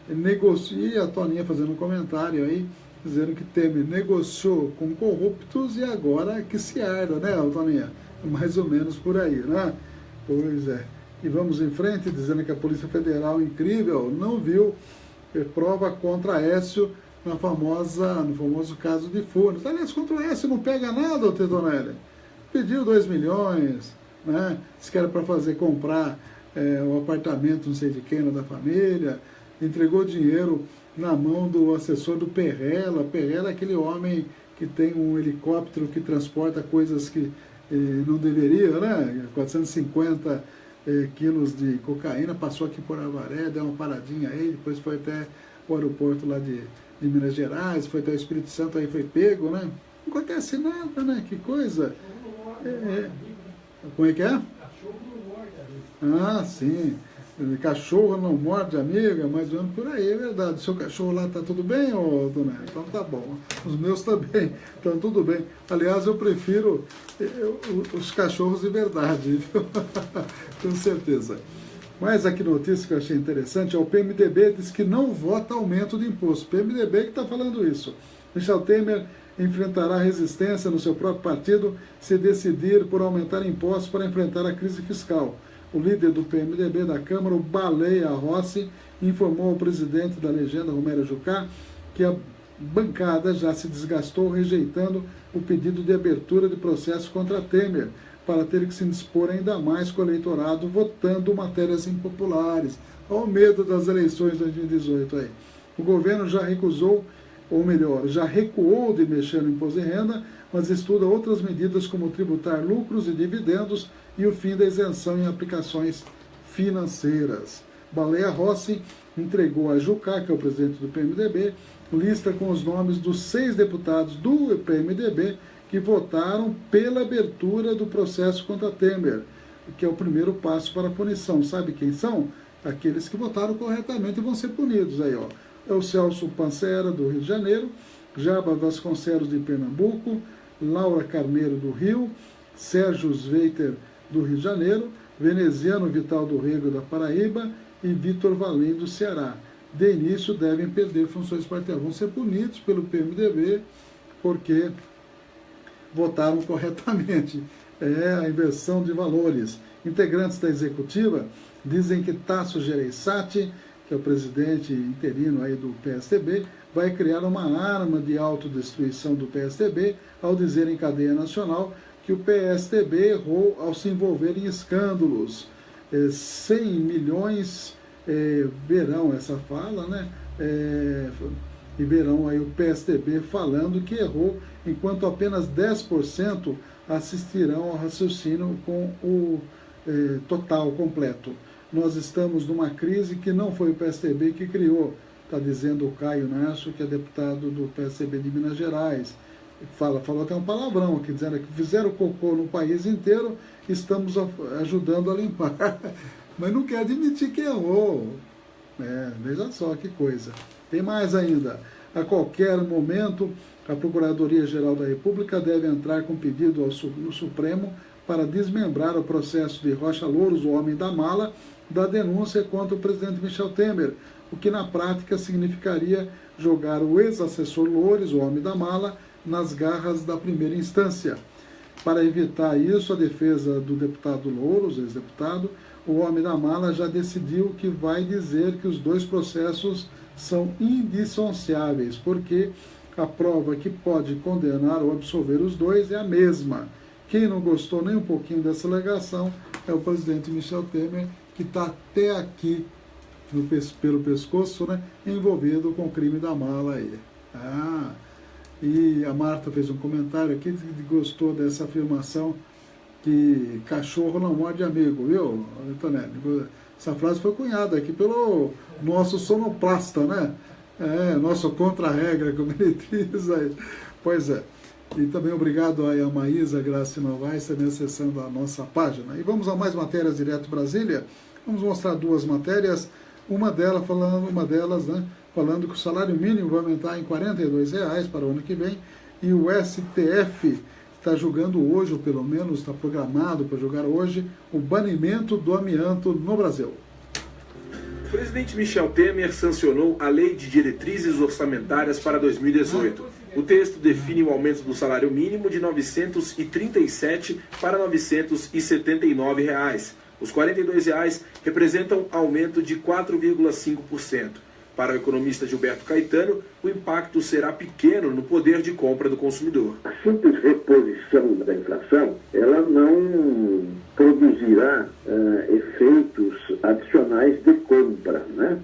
Speaker 1: E a Toninha fazendo um comentário aí, dizendo que Temer negociou com corruptos e agora que se arda, né, Toninha? Mais ou menos por aí, né? Pois é. E vamos em frente, dizendo que a Polícia Federal, incrível, não viu prova contra Aécio no famoso caso de Furnas. Aliás, contra o Aécio não pega nada, o Tetonelli. Pediu 2 milhões, né? Disse que era para comprar o apartamento não sei de quem, da família, entregou dinheiro na mão do assessor do Perrella. Perrella é aquele homem que tem um helicóptero que transporta coisas que não deveria, né? 450 quilos de cocaína, passou aqui por Avaré, deu uma paradinha aí, depois foi até o aeroporto lá de Minas Gerais, foi até o Espírito Santo, aí foi pego, né? Não acontece nada, né? Que coisa. Como é que é? Ah, sim. Cachorro não morde, amiga, mais ou menos por aí, é verdade. Seu cachorro lá tá tudo bem, ô Dona? Então tá bom. Os meus também estão tudo bem. Aliás, eu prefiro os cachorros de verdade, viu? Com certeza. Mas aqui notícia que eu achei interessante, o PMDB diz que não vota aumento de imposto. O PMDB que está falando isso. Michel Temer enfrentará resistência no seu próprio partido se decidir por aumentar impostos para enfrentar a crise fiscal. O líder do PMDB da Câmara, o Baleia Rossi, informou ao presidente da legenda, Romero Jucá, que a bancada já se desgastou rejeitando o pedido de abertura de processo contra Temer, para ter que se indispor ainda mais com o eleitorado votando matérias impopulares. Olha o medo das eleições de 2018 aí. O governo já recusou, ou melhor, já recuou de mexer no imposto de renda, mas estuda outras medidas como tributar lucros e dividendos e o fim da isenção em aplicações financeiras. Baleia Rossi entregou a Jucá, que é o presidente do PMDB, lista com os nomes dos 6 deputados do PMDB que votaram pela abertura do processo contra Temer, que é o primeiro passo para a punição. Sabe quem são? Aqueles que votaram corretamente e vão ser punidos. Aí, ó. É o Celso Pancera, do Rio de Janeiro, Jaba Vasconcelos, de Pernambuco, Laura Carneiro, do Rio, Sérgio Sveiter, do Rio de Janeiro, Veneziano Vital do Rego, da Paraíba, e Vitor Valim, do Ceará. De início, devem perder funções partidárias. Vão ser punidos pelo PMDB porque votaram corretamente. É a inversão de valores. Integrantes da executiva dizem que Tasso Gereissati, que é o presidente interino aí do PSDB, vai criar uma arma de autodestruição do PSDB ao dizer em cadeia nacional que o PSDB errou ao se envolver em escândalos. 100 milhões verão essa fala, né? E verão aí o PSDB falando que errou, enquanto apenas 10% assistirão ao raciocínio com o total, completo. Nós estamos numa crise que não foi o PSDB que criou, está dizendo o Caio Nasso, que é deputado do PSDB de Minas Gerais. Falou até um palavrão aqui, dizendo que fizeram cocô no país inteiro, estamos ajudando a limpar. Mas não quer admitir que errou. Veja só que coisa. Tem mais ainda. A qualquer momento, a Procuradoria-Geral da República deve entrar com pedido no Supremo para desmembrar o processo de Rocha Louros, o homem da mala, da denúncia contra o presidente Michel Temer, o que na prática significaria jogar o ex-assessor Loures, o homem da mala, nas garras da primeira instância. Para evitar isso, a defesa do deputado Louros, ex-deputado, o homem da mala já decidiu que vai dizer que os dois processos são indissociáveis, porque a prova que pode condenar ou absolver os dois é a mesma. Quem não gostou nem um pouquinho dessa alegação é o presidente Michel Temer, que está até aqui, pelo pescoço, né, envolvido com o crime da mala aí. E a Marta fez um comentário aqui que gostou dessa afirmação que cachorro não morde amigo, viu, Antonelli? Essa frase foi cunhada aqui pelo nosso sonoplasta, né? Nosso contra-regra, como ele diz aí. Pois é. E também obrigado aí a Maísa Graça Novaes, também acessando a nossa página. E vamos a mais matérias direto Brasília. Vamos mostrar duas matérias. Uma delas, né, falando que o salário mínimo vai aumentar em R$ 42,00 para o ano que vem. E o STF está julgando hoje, ou pelo menos está programado para julgar hoje, o banimento do amianto no Brasil.
Speaker 12: O presidente Michel Temer sancionou a Lei de Diretrizes Orçamentárias para 2018. O texto define o aumento do salário mínimo de R$ 937 para R$ 979. Os R$ 42,00 representam aumento de 4,5%. Para o economista Gilberto Caetano, o impacto será pequeno no poder de compra do consumidor.
Speaker 10: A simples reposição da inflação, ela não produzirá efeitos adicionais de compra, né?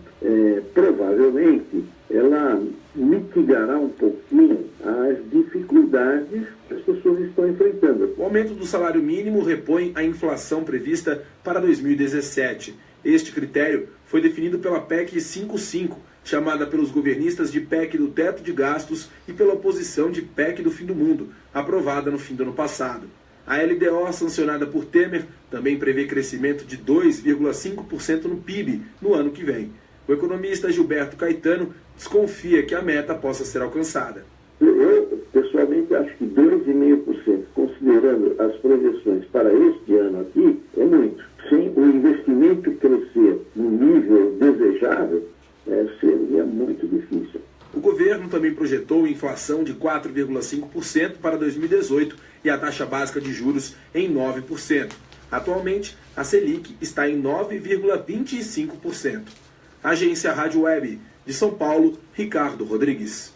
Speaker 10: Provavelmente, ela mitigará um pouquinho as dificuldades que as pessoas estão enfrentando.
Speaker 12: O aumento do salário mínimo repõe a inflação prevista para 2017. Este critério foi definido pela PEC 55, chamada pelos governistas de PEC do teto de gastos e pela oposição de PEC do fim do mundo, aprovada no fim do ano passado. A LDO, sancionada por Temer, também prevê crescimento de 2,5% no PIB no ano que vem. O economista Gilberto Caetano desconfia que a meta possa ser alcançada.
Speaker 10: Eu, pessoalmente, acho que 2,5%, considerando as projeções para este ano aqui, é muito. sem o investimento crescer no nível desejável, seria muito difícil.
Speaker 12: O governo também projetou inflação de 4,5% para 2018 e a taxa básica de juros em 9%. Atualmente, a Selic está em 9,25%. Agência Rádio Web, de São Paulo, Ricardo Rodrigues.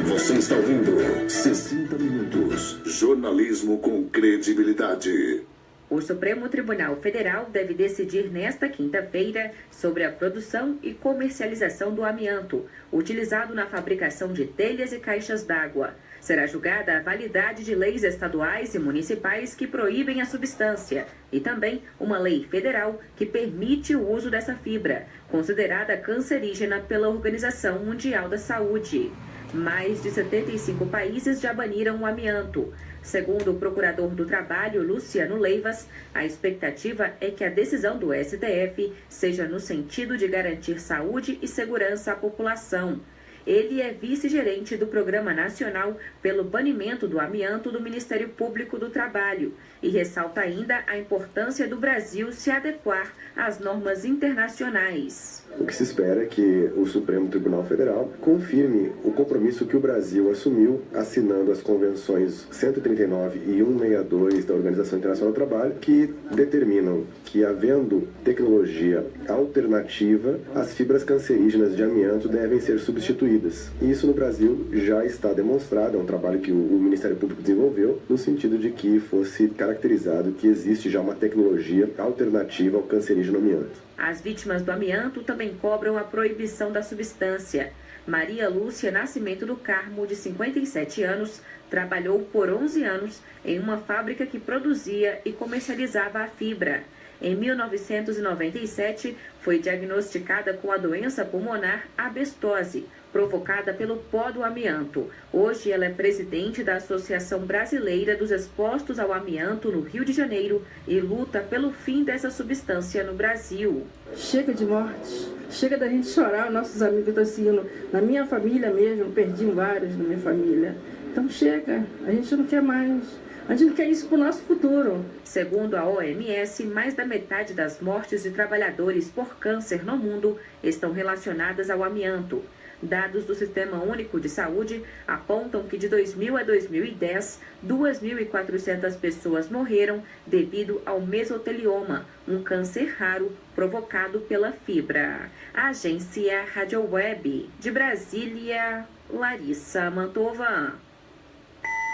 Speaker 11: Você está ouvindo 60 Minutos. Jornalismo com credibilidade.
Speaker 13: O Supremo Tribunal Federal deve decidir nesta quinta-feira sobre a produção e comercialização do amianto, utilizado na fabricação de telhas e caixas d'água. Será julgada a validade de leis estaduais e municipais que proíbem a substância e também uma lei federal que permite o uso dessa fibra, considerada cancerígena pela Organização Mundial da Saúde. Mais de 75 países já baniram o amianto. Segundo o procurador do Trabalho, Luciano Leivas, a expectativa é que a decisão do STF seja no sentido de garantir saúde e segurança à população. Ele é vice-gerente do Programa Nacional pelo Banimento do Amianto do Ministério Público do Trabalho e ressalta ainda a importância do Brasil se adequar às normas internacionais.
Speaker 14: O que se espera é que o Supremo Tribunal Federal confirme o compromisso que o Brasil assumiu assinando as convenções 139 e 162 da Organização Internacional do Trabalho, que determinam que, havendo tecnologia alternativa, as fibras cancerígenas de amianto devem ser substituídas. E isso no Brasil já está demonstrado, é um trabalho que o Ministério Público desenvolveu, no sentido de que fosse caracterizado que existe já uma tecnologia alternativa ao cancerígeno amianto.
Speaker 13: As vítimas do amianto também cobram a proibição da substância. Maria Lúcia Nascimento do Carmo, de 57 anos, trabalhou por 11 anos em uma fábrica que produzia e comercializava a fibra. Em 1997, foi diagnosticada com a doença pulmonar asbestose, provocada pelo pó do amianto. Hoje ela é presidente da Associação Brasileira dos Expostos ao Amianto no Rio de Janeiro e luta pelo fim dessa substância no Brasil.
Speaker 15: Chega de mortes, chega da gente chorar, nossos amigos estão seguindo. Na minha família mesmo, perdi vários na minha família. Então chega, a gente não quer mais. A gente não quer isso para o nosso futuro.
Speaker 13: Segundo a OMS, mais da metade das mortes de trabalhadores por câncer no mundo estão relacionadas ao amianto. Dados do Sistema Único de Saúde apontam que de 2000 a 2010, 2.400 pessoas morreram devido ao mesotelioma, um câncer raro provocado pela fibra. Agência Rádio Web, de Brasília, Larissa Mantova.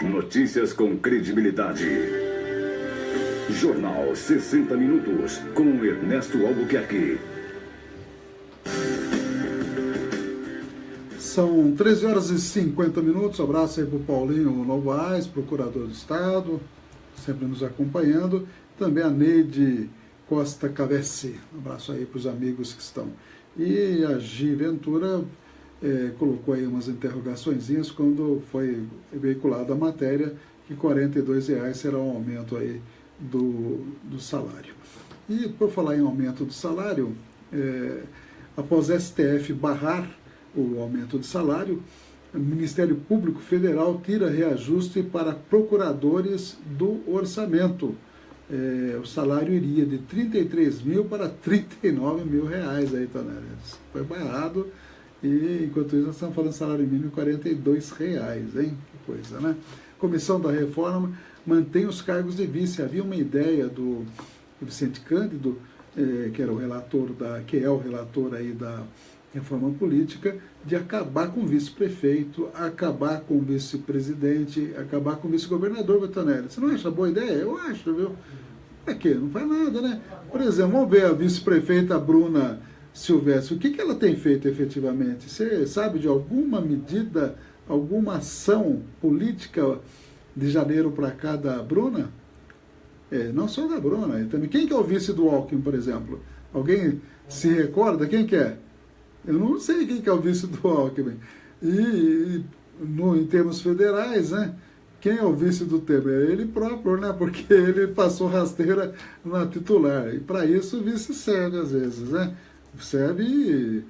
Speaker 11: Notícias com credibilidade. Jornal 60 Minutos, com Ernesto Albuquerque.
Speaker 1: São 13 horas e 50 minutos. Abraço aí para o Paulinho Novaes, procurador do Estado, sempre nos acompanhando. Também a Neide Costa Cavessi. Um abraço aí para os amigos que estão. E a Gi Ventura colocou aí umas interrogaçõezinhas quando foi veiculada a matéria que R$ 42,00 será o aumento aí do salário. E por falar em aumento do salário, após STF barrar o aumento de salário, o Ministério Público Federal tira reajuste para procuradores do orçamento. O salário iria de R$ 33.000 para R$ 39.000 aí, Tonelli. Foi barrado e, enquanto isso, nós estamos falando de salário mínimo de R$ 42,00, hein? Que coisa, né? Comissão da Reforma mantém os cargos de vice. Havia uma ideia do Vicente Cândido, que é o relator aí da reforma política, de acabar com o vice-prefeito, acabar com o vice-presidente, acabar com o vice-governador, Betonelli. Você não acha boa ideia? Eu acho, viu? É que não faz nada, né? Por exemplo, vamos ver a vice-prefeita Bruna Silvestre. O que ela tem feito efetivamente? Você sabe de alguma medida, alguma ação política de janeiro para cá da Bruna? Não só da Bruna, também. Quem que é o vice do Alckmin, por exemplo? Alguém se recorda? Quem que é? Eu não sei quem que é o vice do Alckmin. Em termos federais, né? Quem é o vice do Temer? É ele próprio, né? Porque ele passou rasteira na titular. E para isso o vice serve às vezes, né? Serve e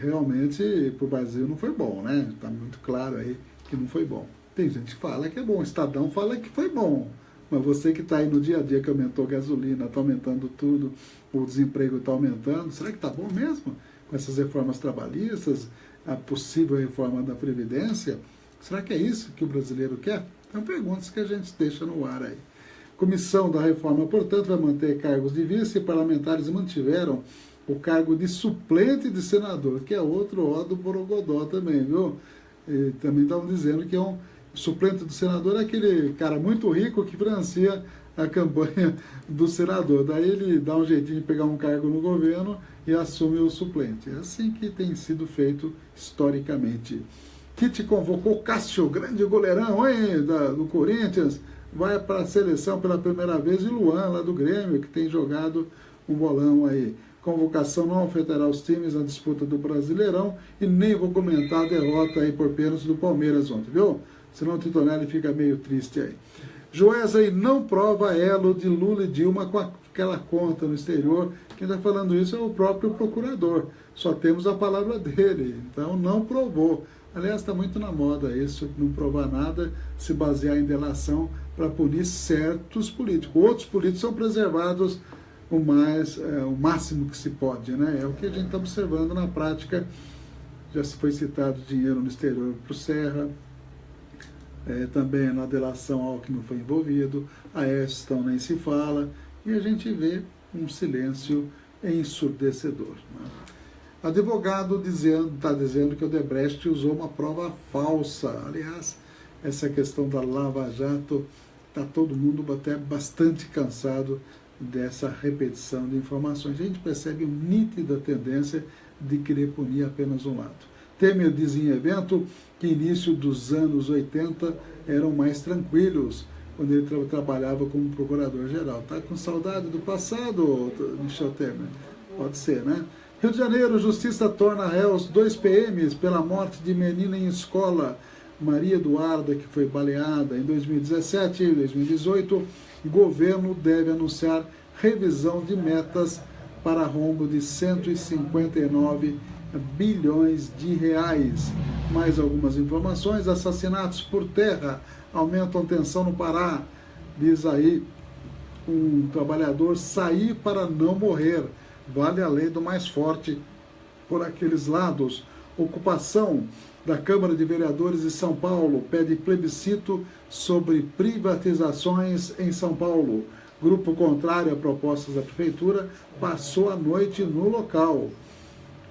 Speaker 1: realmente para o Brasil não foi bom, né? Está muito claro aí que não foi bom. Tem gente que fala que é bom, o Estadão fala que foi bom, Mas você que está aí no dia a dia, que aumentou a gasolina, está aumentando tudo, o desemprego está aumentando, será que está bom mesmo com essas reformas trabalhistas, a possível reforma da Previdência? Será que é isso que o brasileiro quer? São perguntas que a gente deixa no ar aí. Comissão da reforma, portanto, vai manter cargos de vice e parlamentares mantiveram o cargo de suplente de senador, que é outro ó do Borogodó também, viu? E também estavam dizendo que um suplente do senador é aquele cara muito rico que financia a campanha do senador. Daí ele dá um jeitinho de pegar um cargo no governo e assume o suplente. É assim que tem sido feito historicamente. Tite convocou Cássio, grande goleirão hein, do Corinthians, vai para a seleção pela primeira vez, e Luan, lá do Grêmio, que tem jogado um bolão aí. Convocação não afetará os times na disputa do Brasileirão e nem vou comentar a derrota aí por pênalti do Palmeiras ontem, viu? Senão o Titonelli fica meio triste aí. Joesley não prova elo de Lula e Dilma com aquela conta no exterior. Quem está falando isso é o próprio procurador. Só temos a palavra dele, então não provou. Aliás, está muito na moda isso, não provar nada, se basear em delação para punir certos políticos. Outros políticos são preservados o máximo que se pode, né? É o que a gente está observando na prática. Já se foi citado dinheiro no exterior para o Serra, também na delação Alckmin foi envolvido, a Aécio nem se fala, e a gente um silêncio ensurdecedor. Né? Advogado está dizendo que o Odebrecht usou uma prova falsa. Aliás, essa questão da Lava Jato, está todo mundo até bastante cansado dessa repetição de informações. A gente percebe uma nítida tendência de querer punir apenas um lado. Temer diz em evento que início dos anos 80 eram mais tranquilos, quando ele trabalhava como procurador-geral. Está com saudade do passado, Michel Temer? Pode ser, né? Rio de Janeiro, Justiça torna réus 2 PMs pela morte de menina em escola. Maria Eduarda, que foi baleada em 2017 e 2018, o governo deve anunciar revisão de metas para rombo de 159 bilhões de reais. Mais algumas informações: assassinatos por terra aumentam tensão no Pará. Diz aí um trabalhador: sair para não morrer. Vale a lei do mais forte por aqueles lados. Ocupação da Câmara de Vereadores de São Paulo pede plebiscito sobre privatizações em São Paulo. Grupo contrário a propostas da Prefeitura passou a noite no local.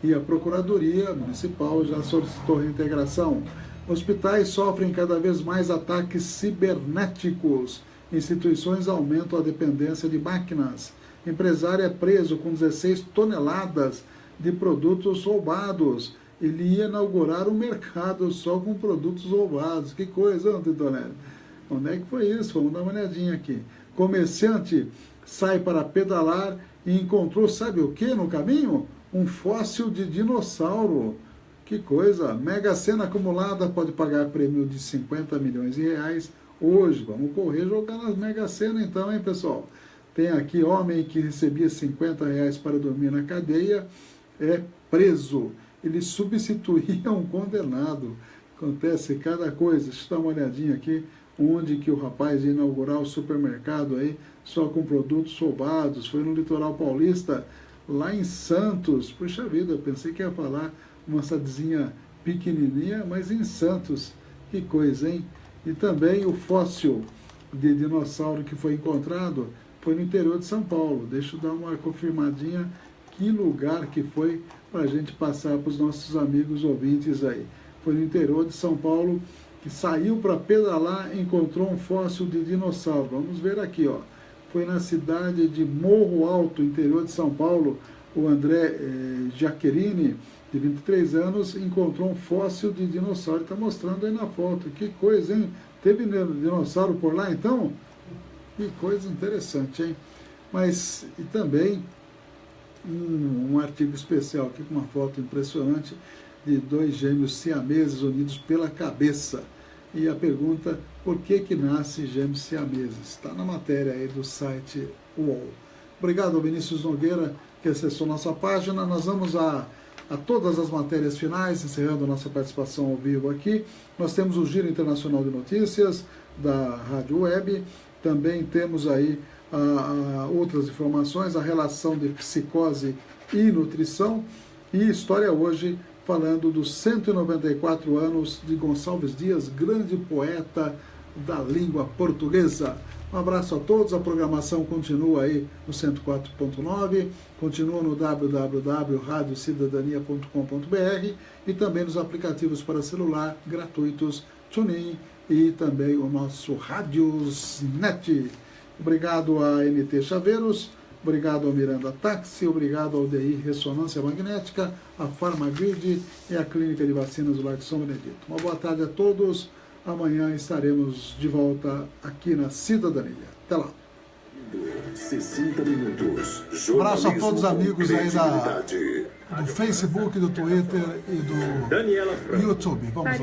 Speaker 1: E a Procuradoria Municipal já solicitou reintegração. Hospitais sofrem cada vez mais ataques cibernéticos. Instituições aumentam a dependência de máquinas. Empresário é preso com 16 toneladas de produtos roubados. Ele ia inaugurar um mercado só com produtos roubados. Que coisa, não, Titonelli? Onde é que foi isso? Vamos dar uma olhadinha aqui. Comerciante sai para pedalar e encontrou, sabe o que no caminho? Um fóssil de dinossauro. Que coisa! Mega Sena acumulada pode pagar prêmio de 50 milhões de reais hoje. Vamos correr jogar nas Mega Sena então, hein, pessoal? Tem aqui homem que recebia 50 reais para dormir na cadeia, é preso. Ele substituía um condenado. Acontece cada coisa. Deixa eu dar uma olhadinha aqui, onde que o rapaz ia inaugurar o supermercado aí, só com produtos roubados. Foi no litoral paulista, lá em Santos. Puxa vida, eu pensei que ia falar uma cidadezinha pequenininha, mas em Santos. Que coisa, hein? E também o fóssil de dinossauro que foi encontrado foi no interior de São Paulo. Deixa eu dar uma confirmadinha que lugar que foi para a gente passar para os nossos amigos ouvintes aí. Foi no interior de São Paulo, que saiu para pedalar e encontrou um fóssil de dinossauro. Vamos ver aqui, ó. Foi na cidade de Morro Alto, interior de São Paulo. O André Jaquerini, de 23 anos, encontrou um fóssil de dinossauro. Está mostrando aí na foto. Que coisa, hein? Teve dinossauro por lá, então? Que coisa interessante, hein? Mas, e também, um artigo especial aqui com uma foto impressionante de 2 gêmeos siameses unidos pela cabeça. E a pergunta, por que nasce gêmeos siameses? Está na matéria aí do site UOL. Obrigado ao Vinícius Nogueira, que acessou nossa página. Nós vamos a todas as matérias finais, encerrando nossa participação ao vivo aqui. Nós temos o Giro Internacional de Notícias da Rádio Web, Também temos aí outras informações, a relação de psicose e nutrição, e História Hoje, falando dos 194 anos de Gonçalves Dias, grande poeta da língua portuguesa. Um abraço a todos, a programação continua aí no 104.9, continua no www.radiocidadania.com.br e também nos aplicativos para celular gratuitos, TuneIn e também o nosso Radiosnet. Obrigado a NT Chaveiros, obrigado ao Miranda Táxi, obrigado ao DI Ressonância Magnética, a Farmagrid e a Clínica de Vacinas do Largo São Benedito. Uma boa tarde a todos. Amanhã estaremos de volta aqui na Cidadania. Até lá.
Speaker 11: 60 minutos.
Speaker 1: Um abraço a todos os amigos aí do Facebook, do Twitter e do YouTube. Vamos lá.